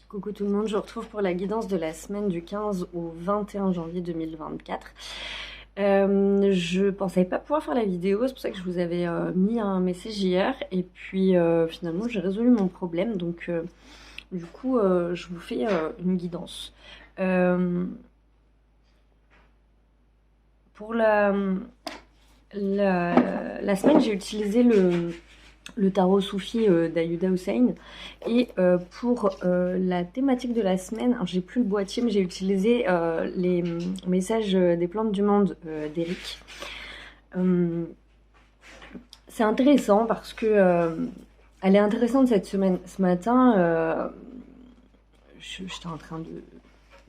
Coucou tout le monde, je vous retrouve pour la guidance de la semaine du 15 au 21 janvier 2024. Je pensais pas pouvoir faire la vidéo, c'est pour ça que je vous avais mis un message hier et puis finalement j'ai résolu mon problème, donc du coup je vous fais une guidance. Pour la semaine, j'ai utilisé le tarot soufi d'Ayuda Hussein. Et pour la thématique de la semaine, alors j'ai plus le boîtier, mais j'ai utilisé les messages des plantes du monde d'Eric. C'est intéressant parce que elle est intéressante cette semaine. Ce matin, j'étais en train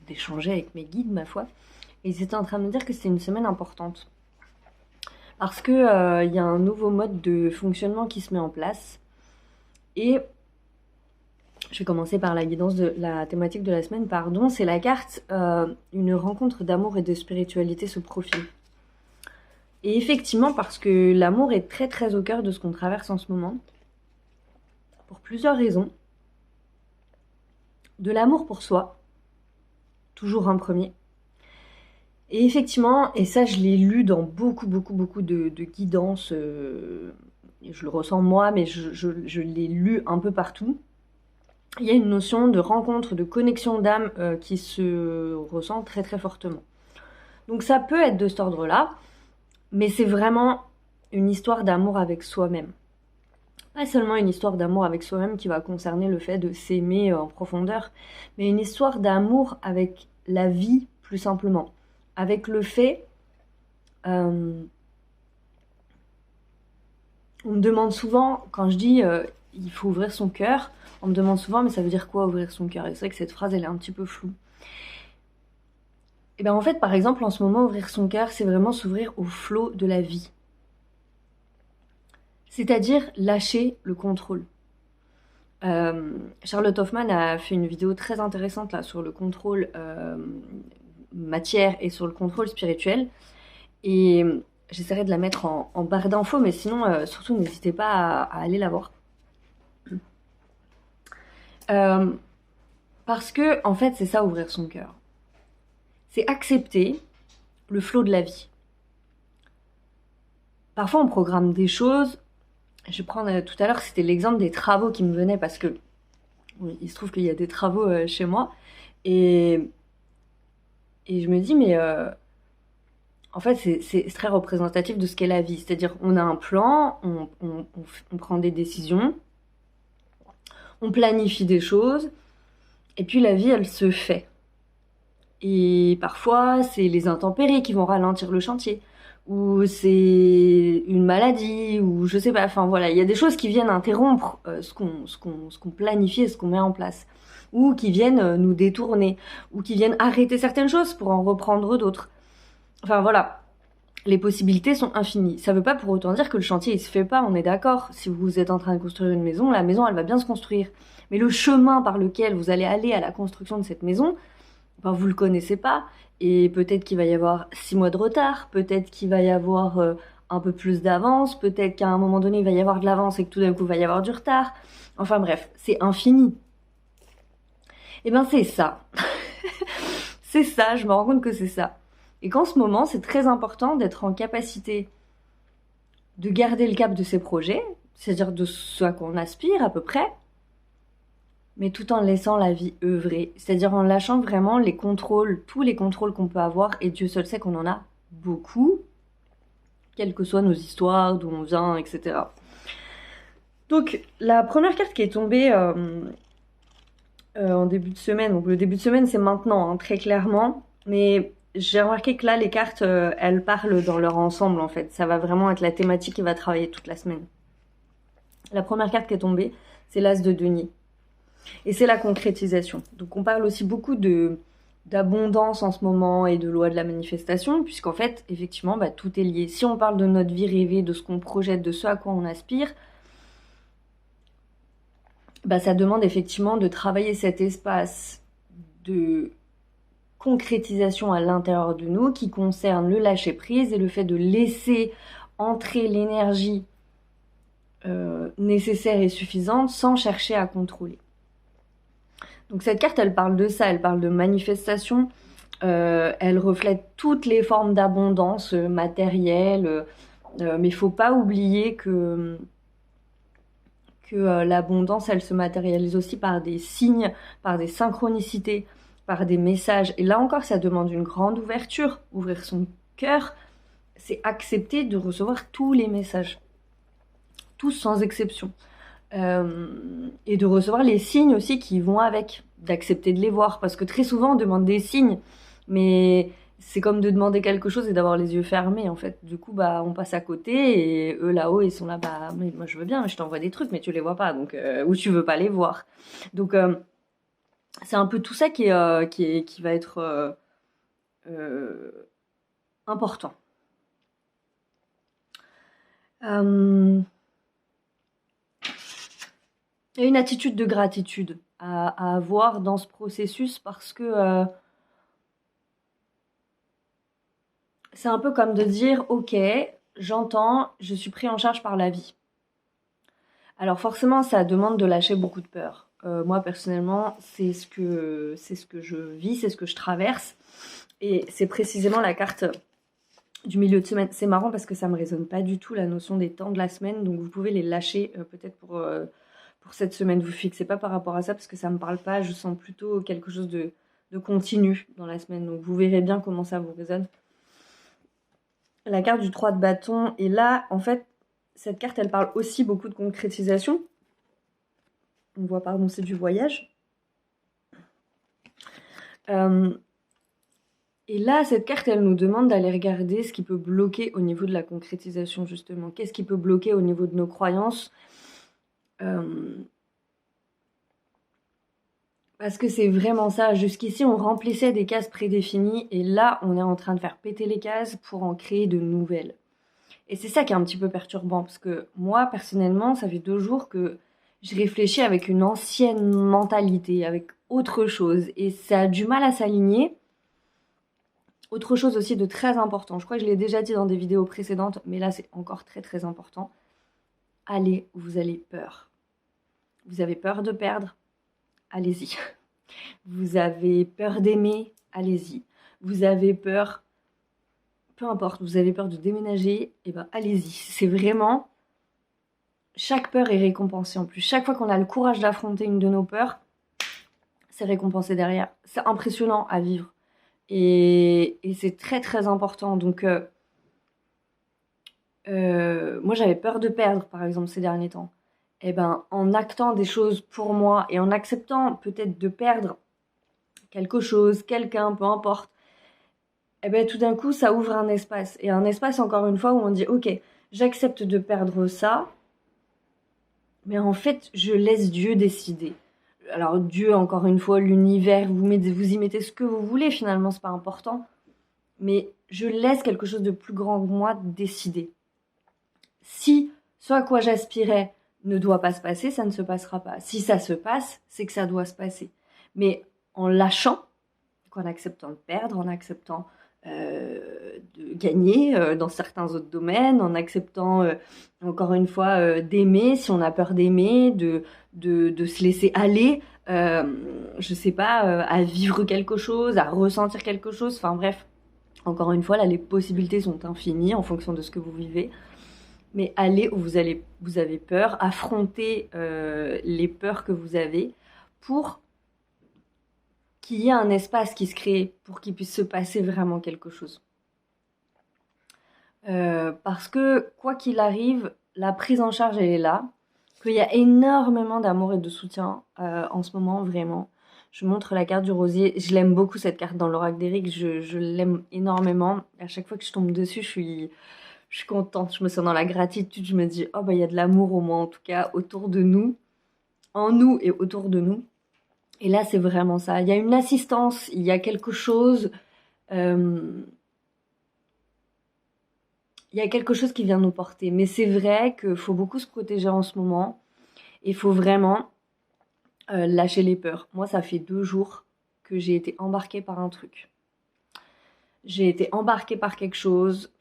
d'échanger avec mes guides, ma foi, et ils étaient en train de me dire que c'était une semaine importante. Parce que y a un nouveau mode de fonctionnement qui se met en place. Et je vais commencer par la guidance de la thématique de la semaine, pardon. C'est la carte une rencontre d'amour et de spiritualité se profile. Et effectivement, parce que l'amour est très très au cœur de ce qu'on traverse en ce moment, pour plusieurs raisons. De l'amour pour soi, toujours un premier. Et effectivement, et ça je l'ai lu dans beaucoup de guidances, je le ressens moi, mais je l'ai lu un peu partout. Il y a une notion de rencontre, de connexion d'âme qui se ressent très très fortement. Donc ça peut être de cet ordre-là, mais c'est vraiment une histoire d'amour avec soi-même. Pas seulement une histoire d'amour avec soi-même qui va concerner le fait de s'aimer en profondeur, mais une histoire d'amour avec la vie plus simplement. Avec le fait, on me demande souvent, quand je dis il faut ouvrir son cœur, on me demande souvent mais ça veut dire quoi ouvrir son cœur? Et c'est vrai que cette phrase elle est un petit peu floue. Et bien en fait par exemple en ce moment ouvrir son cœur c'est vraiment s'ouvrir au flot de la vie. C'est-à-dire lâcher le contrôle. Charlotte Hoffman a fait une vidéo très intéressante là sur le contrôle matière et sur le contrôle spirituel. Et j'essaierai de la mettre en barre d'infos, mais sinon, surtout, n'hésitez pas à aller la voir. Parce que, en fait, c'est ça, ouvrir son cœur. C'est accepter le flot de la vie. Parfois, on programme des choses. Je vais prendre tout à l'heure, c'était l'exemple des travaux qui me venaient parce que oui, il se trouve qu'il y a des travaux chez moi. Et je me dis, mais en fait, c'est très représentatif de ce qu'est la vie. C'est-à-dire, on a un plan, on prend des décisions, on planifie des choses, et puis la vie, elle se fait. Et parfois, c'est les intempéries qui vont ralentir le chantier, ou c'est une maladie, ou je sais pas. Enfin voilà, il y a des choses qui viennent interrompre ce qu'on planifie et ce qu'on met en place, ou qui viennent nous détourner, ou qui viennent arrêter certaines choses pour en reprendre d'autres. Enfin voilà, les possibilités sont infinies. Ça veut pas pour autant dire que le chantier il se fait pas, on est d'accord. Si vous êtes en train de construire une maison, la maison elle va bien se construire. Mais le chemin par lequel vous allez aller à la construction de cette maison, ben, vous le connaissez pas. Et peut-être qu'il va y avoir 6 mois de retard, peut-être qu'il va y avoir un peu plus d'avance, peut-être qu'à un moment donné il va y avoir de l'avance et que tout d'un coup il va y avoir du retard. Enfin bref, c'est infini. Et ben c'est ça. C'est ça, je me rends compte que c'est ça. Et qu'en ce moment, c'est très important d'être en capacité de garder le cap de ses projets, c'est-à-dire de ce à quoi on aspire à peu près, mais tout en laissant la vie œuvrer, c'est-à-dire en lâchant vraiment les contrôles, tous les contrôles qu'on peut avoir, et Dieu seul sait qu'on en a beaucoup, quelles que soient nos histoires, d'où on vient, etc. Donc, la première carte qui est tombée en début de semaine, donc le début de semaine c'est maintenant, hein, très clairement, mais j'ai remarqué que là, les cartes, elles parlent dans leur ensemble, en fait. Ça va vraiment être la thématique qui va travailler toute la semaine. La première carte qui est tombée, c'est l'As de denier. Et c'est la concrétisation. Donc, on parle aussi beaucoup d'abondance en ce moment et de loi de la manifestation, puisqu'en fait, effectivement, bah, tout est lié. Si on parle de notre vie rêvée, de ce qu'on projette, de ce à quoi on aspire, bah, ça demande effectivement de travailler cet espace de concrétisation à l'intérieur de nous qui concerne le lâcher prise et le fait de laisser entrer l'énergie nécessaire et suffisante sans chercher à contrôler. Donc cette carte, elle parle de ça, elle parle de manifestation, elle reflète toutes les formes d'abondance matérielle, mais il faut pas oublier que l'abondance, elle se matérialise aussi par des signes, par des synchronicités, par des messages. Et là encore, ça demande une grande ouverture. Ouvrir son cœur, c'est accepter de recevoir tous les messages, tous sans exception. Et de recevoir les signes aussi qui vont avec, d'accepter de les voir. Parce que très souvent, on demande des signes, mais c'est comme de demander quelque chose et d'avoir les yeux fermés, en fait. Du coup, bah, on passe à côté et eux, là-haut, ils sont là, bah, mais moi, je veux bien, je t'envoie des trucs, mais tu les vois pas, donc, ou tu veux pas les voir. Donc, c'est un peu tout ça qui va être important. Il y a une attitude de gratitude à avoir dans ce processus parce que c'est un peu comme de dire « Ok, j'entends, je suis pris en charge par la vie ». Alors forcément, ça demande de lâcher beaucoup de peur. Moi, personnellement, c'est ce que je vis, c'est ce que je traverse. Et c'est précisément la carte du milieu de semaine. C'est marrant parce que ça me résonne pas du tout la notion des temps de la semaine. Donc vous pouvez les lâcher peut-être pour cette semaine. Vous fixez pas par rapport à ça parce que ça me parle pas. Je sens plutôt quelque chose de continu dans la semaine. Donc vous verrez bien comment ça vous résonne. La carte du 3 de bâton. Et là, en fait, cette carte, elle parle aussi beaucoup de concrétisation. On voit, pardon, c'est du voyage. Et là, cette carte, elle nous demande d'aller regarder ce qui peut bloquer au niveau de la concrétisation, justement. Qu'est-ce qui peut bloquer au niveau de nos croyances Parce que c'est vraiment ça. Jusqu'ici, on remplissait des cases prédéfinies et là, on est en train de faire péter les cases pour en créer de nouvelles. Et c'est ça qui est un petit peu perturbant parce que moi, personnellement, ça fait 2 jours que je réfléchis avec une ancienne mentalité, avec autre chose. Et ça a du mal à s'aligner. Autre chose aussi de très important, je crois que je l'ai déjà dit dans des vidéos précédentes, mais là c'est encore très très important. Allez où vous avez peur. Vous avez peur de perdre? Allez-y. Vous avez peur d'aimer? Allez-y. Vous avez peur, peu importe, vous avez peur de déménager? Eh ben allez-y. C'est vraiment, chaque peur est récompensée en plus. Chaque fois qu'on a le courage d'affronter une de nos peurs, c'est récompensé derrière. C'est impressionnant à vivre. Et c'est très très important. Donc moi j'avais peur de perdre par exemple ces derniers temps. Et ben en actant des choses pour moi et en acceptant peut-être de perdre quelque chose, quelqu'un, peu importe, et ben tout d'un coup ça ouvre un espace. Et un espace encore une fois où on dit ok, j'accepte de perdre ça, mais en fait je laisse Dieu décider. Alors Dieu, encore une fois, l'univers, vous y mettez ce que vous voulez finalement, c'est pas important. Mais je laisse quelque chose de plus grand que moi décider. Si ce à quoi j'aspirais ne doit pas se passer, ça ne se passera pas. Si ça se passe, c'est que ça doit se passer. Mais en lâchant, en acceptant de perdre, en acceptant de gagner dans certains autres domaines, en acceptant encore une fois d'aimer, si on a peur d'aimer, de se laisser aller, je sais pas, à vivre quelque chose, à ressentir quelque chose, enfin bref, encore une fois, là les possibilités sont infinies en fonction de ce que vous vivez. Mais allez où vous avez peur, affrontez les peurs que vous avez pour qu'il y ait un espace qui se crée, pour qu'il puisse se passer vraiment quelque chose. Parce que quoi qu'il arrive, la prise en charge elle est là, qu'il y a énormément d'amour et de soutien en ce moment, vraiment. Je montre la carte du rosier, je l'aime beaucoup cette carte dans l'oracle d'Eric, je l'aime énormément. À chaque fois que je tombe dessus, je suis contente, je me sens dans la gratitude, je me dis oh bah il y a de l'amour au moins en tout cas autour de nous, en nous et autour de nous. Et là c'est vraiment ça, il y a une assistance, il y a quelque chose, il y a quelque chose qui vient nous porter. Mais c'est vrai qu'il faut beaucoup se protéger en ce moment, il faut vraiment lâcher les peurs. Moi ça fait 2 jours que j'ai été embarquée par un truc. J'ai été embarquée par quelque chose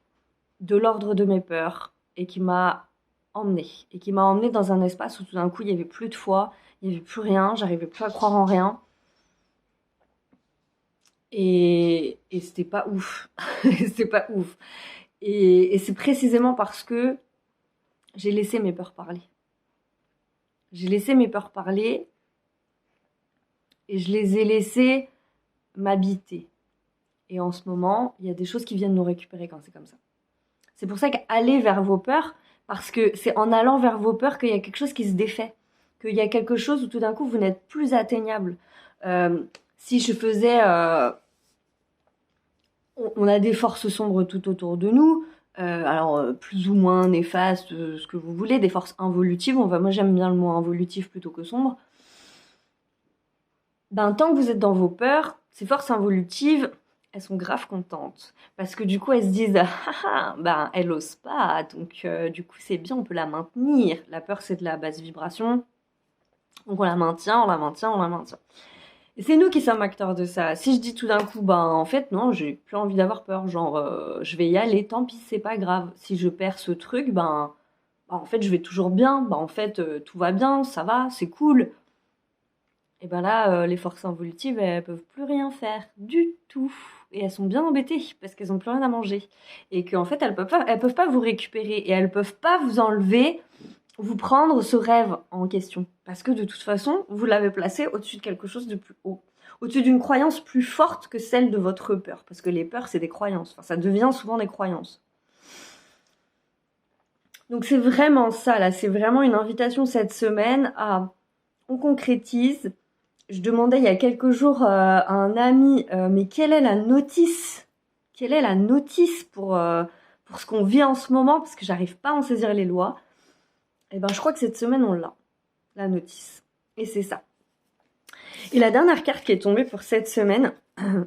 de l'ordre de mes peurs et qui m'a emmenée dans un espace où tout d'un coup il n'y avait plus de foi, il n'y avait plus rien, j'arrivais plus à croire en rien Et c'était pas ouf. C'était pas ouf. Et c'est précisément parce que j'ai laissé mes peurs parler. J'ai laissé mes peurs parler et je les ai laissées m'habiter. Et en ce moment, il y a des choses qui viennent nous récupérer quand c'est comme ça. C'est pour ça qu'aller vers vos peurs, parce que c'est en allant vers vos peurs qu'il y a quelque chose qui se défait. Qu'il y a quelque chose où tout d'un coup vous n'êtes plus atteignable. Si je faisais... on a des forces sombres tout autour de nous, alors plus ou moins néfastes, ce que vous voulez, des forces involutives. Moi j'aime bien le mot involutif plutôt que sombre. Ben, tant que vous êtes dans vos peurs, ces forces involutives, elles sont grave contentes. Parce que du coup, elles se disent, ben, elle ose pas, donc du coup, c'est bien, on peut la maintenir. La peur, c'est de la basse vibration. Donc on la maintient, on la maintient, on la maintient. Et c'est nous qui sommes acteurs de ça. Si je dis tout d'un coup, ben, en fait, non, j'ai plus envie d'avoir peur. Genre, je vais y aller, tant pis, c'est pas grave. Si je perds ce truc, en fait, je vais toujours bien. Ben, en fait, tout va bien, ça va, c'est cool. Et ben là, les forces involutives, elles peuvent plus rien faire du tout. Et elles sont bien embêtées parce qu'elles ont plus rien à manger. Et qu'en fait, elles peuvent pas vous récupérer et elles peuvent pas vous enlever, vous prendre ce rêve en question. Parce que de toute façon, vous l'avez placé au-dessus de quelque chose de plus haut. Au-dessus d'une croyance plus forte que celle de votre peur. Parce que les peurs, c'est des croyances. Enfin, ça devient souvent des croyances. Donc c'est vraiment ça, là. C'est vraiment une invitation cette semaine à... On concrétise. Je demandais il y a quelques jours à un ami, mais quelle est la notice? Quelle est la notice pour ce qu'on vit en ce moment? Parce que j'arrive pas à en saisir les lois. Et ben, je crois que cette semaine, on l'a, la notice. Et c'est ça. Et la dernière carte qui est tombée pour cette semaine,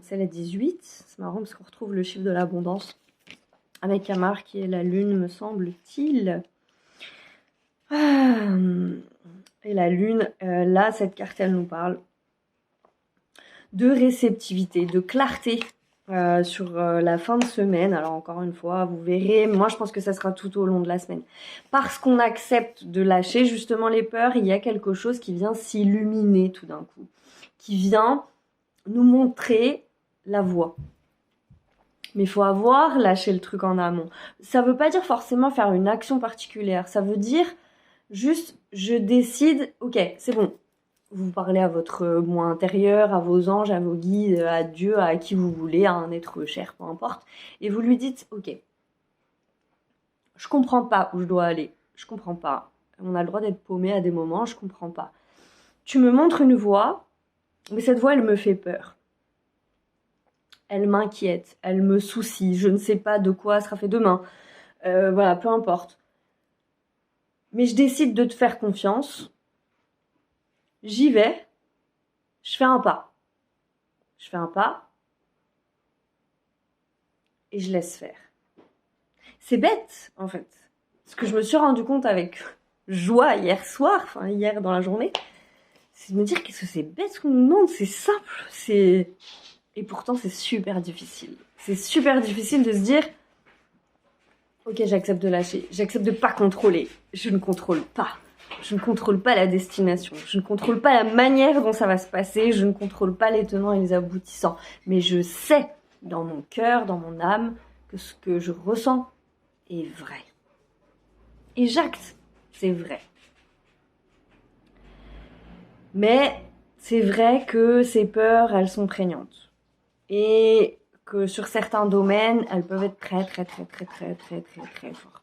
c'est la 18. C'est marrant parce qu'on retrouve le chiffre de l'abondance avec Amar qui est la lune, me semble-t-il. Et la lune, là, cette carte, elle nous parle de réceptivité, de clarté sur la fin de semaine. Alors encore une fois, vous verrez, moi je pense que ça sera tout au long de la semaine. Parce qu'on accepte de lâcher justement les peurs, il y a quelque chose qui vient s'illuminer tout d'un coup, qui vient nous montrer la voie. Mais il faut avoir lâché le truc en amont. Ça veut pas dire forcément faire une action particulière, ça veut dire juste je décide, ok, c'est bon. Vous parlez à votre moi intérieur, à vos anges, à vos guides, à Dieu, à qui vous voulez, à un être cher, peu importe. Et vous lui dites, ok, je comprends pas où je dois aller. Je comprends pas. On a le droit d'être paumé à des moments, je comprends pas. Tu me montres une voie, mais cette voie, elle me fait peur. Elle m'inquiète, elle me soucie, je ne sais pas de quoi sera fait demain. Voilà, peu importe. Mais je décide de te faire confiance. J'y vais. Je fais un pas. Je fais un pas. Et je laisse faire. C'est bête, en fait. Ce que je me suis rendu compte avec joie hier soir, enfin hier dans la journée, c'est de me dire qu'est-ce que c'est bête ce qu'on nous demande, c'est simple, c'est... Et pourtant c'est super difficile. C'est super difficile de se dire, ok, j'accepte de lâcher, j'accepte de pas contrôler, je ne contrôle pas. Je ne contrôle pas la destination, je ne contrôle pas la manière dont ça va se passer, je ne contrôle pas les tenants et les aboutissants. Mais je sais, dans mon cœur, dans mon âme, que ce que je ressens est vrai. Et j'acte, c'est vrai. Mais c'est vrai que ces peurs, elles sont prégnantes. Et que sur certains domaines, elles peuvent être très fortes.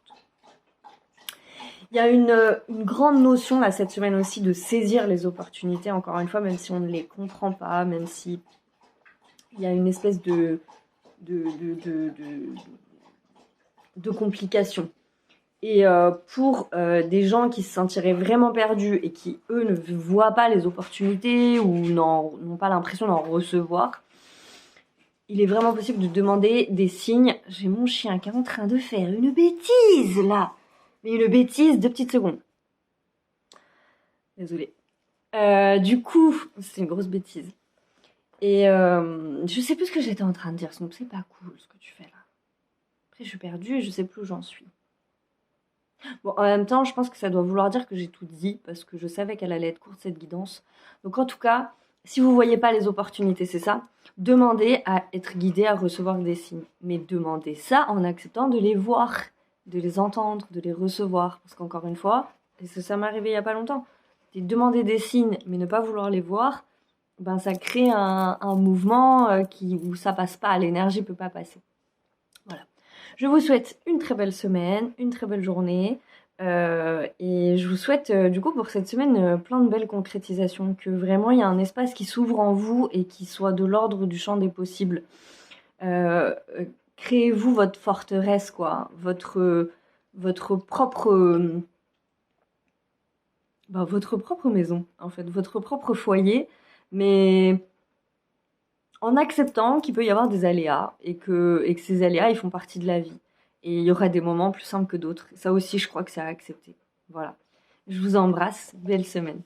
Il y a une grande notion là cette semaine aussi de saisir les opportunités, encore une fois, même si on ne les comprend pas, même si il y a une espèce de complication. Et pour des gens qui se sentiraient vraiment perdus et qui, eux, ne voient pas les opportunités ou n'ont pas l'impression d'en recevoir, il est vraiment possible de demander des signes. J'ai mon chien qui est en train de faire une bêtise, là. Mais une bêtise, 2 petites secondes. Désolée. Du coup, c'est une grosse bêtise. Et je sais plus ce que j'étais en train de dire, sinon c'est pas cool ce que tu fais là. Après, je suis perdue et je sais plus où j'en suis. Bon, en même temps, je pense que ça doit vouloir dire que j'ai tout dit, parce que je savais qu'elle allait être courte, cette guidance. Donc en tout cas, Si vous voyez pas les opportunités, c'est ça. Demandez à être guidé, à recevoir des signes. Mais demandez ça en acceptant de les voir, de les entendre, de les recevoir. Parce qu'encore une fois, et ça m'est arrivé il y a pas longtemps, demander des signes mais ne pas vouloir les voir, ben ça crée un mouvement où ça passe pas, l'énergie peut pas passer. Voilà. Je vous souhaite une très belle semaine, une très belle journée. Et je vous souhaite du coup pour cette semaine plein de belles concrétisations, que vraiment il y a un espace qui s'ouvre en vous et qui soit de l'ordre du champ des possibles. Créez-vous votre forteresse, quoi, votre propre maison, en fait, votre propre foyer, mais en acceptant qu'il peut y avoir des aléas et que ces aléas, ils font partie de la vie. Et il y aura des moments plus simples que d'autres. Ça aussi, je crois que c'est à accepter. Voilà. Je vous embrasse. Belle semaine.